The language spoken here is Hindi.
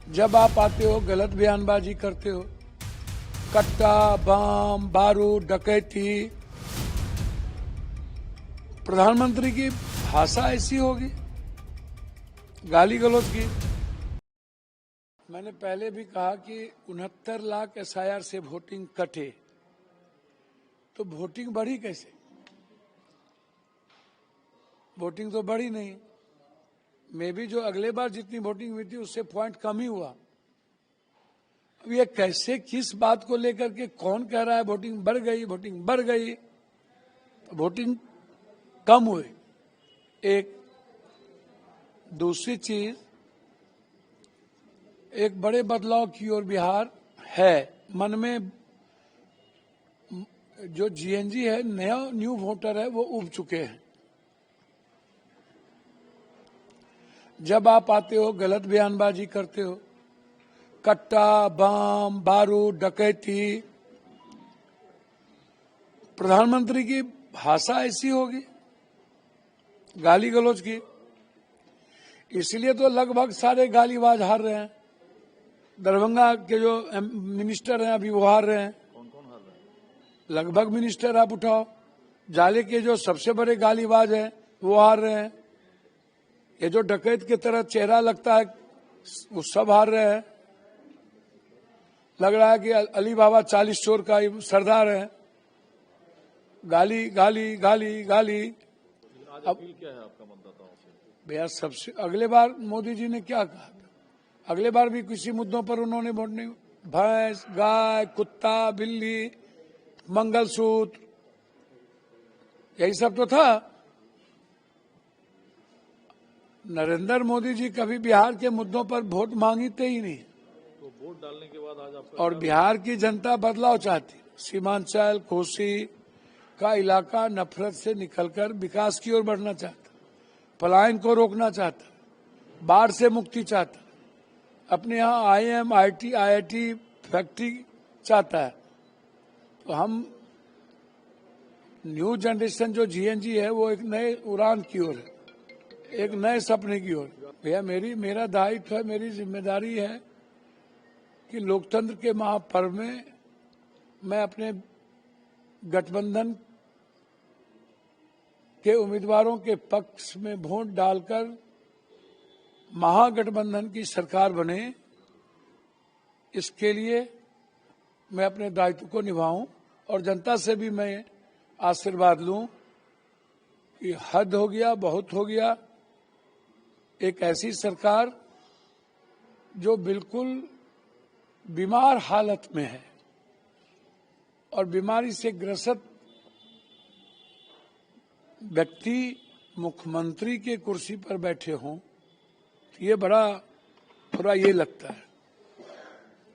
जब आप आते हो गलत बयानबाजी करते हो, कट्टा, बम, बारूद, डकैती। प्रधानमंत्री की भाषा ऐसी होगी, गाली गलौज की। मैंने पहले भी कहा कि 69 लाख SIR से वोटिंग कटे, तो वोटिंग बढ़ी कैसे? वोटिंग तो बढ़ी नहीं। मे भी जो अगले बार जितनी वोटिंग हुई थी उससे पॉइंट कम ही हुआ। अब ये कैसे, किस बात को लेकर के कौन कह रहा है वोटिंग बढ़ गई, वोटिंग बढ़ गई? तो वोटिंग कम हुई। एक दूसरी चीज, एक बड़े बदलाव की ओर बिहार है। मन में जो GNG है, नया न्यू वोटर है, वो उब चुके हैं। जब आप आते हो गलत बयानबाजी करते हो, कट्टा, बम, बारूद, डकैती। प्रधानमंत्री की भाषा ऐसी होगी, गाली गलौज की। इसलिए तो लगभग सारे गालीबाज हार रहे हैं। दरभंगा के जो मिनिस्टर हैं अभी वो हार रहे हैं। कौन हार रहे हैं? लगभग मिनिस्टर आप उठाओ। जाले के जो सबसे बड़े गालीबाज हैं वो हार रहे हैं। ये जो डकैत की तरह चेहरा लगता है वो सब हार रहे हैं। लग रहा है कि अली बाबा 40 चोर का सरदार है। गाली गाली गाली गाली। आज अपील क्या है आपका मतदाताओं से? भैया, सबसे अगले बार मोदी जी ने क्या कहा था? अगले बार भी किसी मुद्दों पर उन्होंने वोट नहीं। भैंस, गाय, कुत्ता, बिल्ली, मंगलसूत्र, यही सब तो था। नरेंद्र मोदी जी कभी बिहार के मुद्दों पर वोट मांगते ही नहीं। तो वोट डालने के बाद आज आपका और बिहार की जनता बदलाव चाहती। सीमांचल, कोसी का इलाका नफरत से निकलकर विकास की ओर बढ़ना चाहता, पलायन को रोकना चाहता, बाढ़ से मुक्ति चाहता, अपने यहाँ IIM, IIT फैक्ट्री चाहता है। तो हम न्यू जनरेशन जो GNG है वो एक नए उड़ान की ओर है, एक नए सपने की ओर। भैया, मेरा दायित्व है, मेरी जिम्मेदारी है कि लोकतंत्र के महापर्व में मैं अपने गठबंधन के उम्मीदवारों के पक्ष में वोट डालकर महागठबंधन की सरकार बने, इसके लिए मैं अपने दायित्व को निभाऊं और जनता से भी मैं आशीर्वाद लूं कि हद हो गया, बहुत हो गया। एक ऐसी सरकार जो बिल्कुल बीमार हालत में है और बीमारी से ग्रसित व्यक्ति मुख्यमंत्री के कुर्सी पर बैठे हों, ये बड़ा थोड़ा ये लगता है।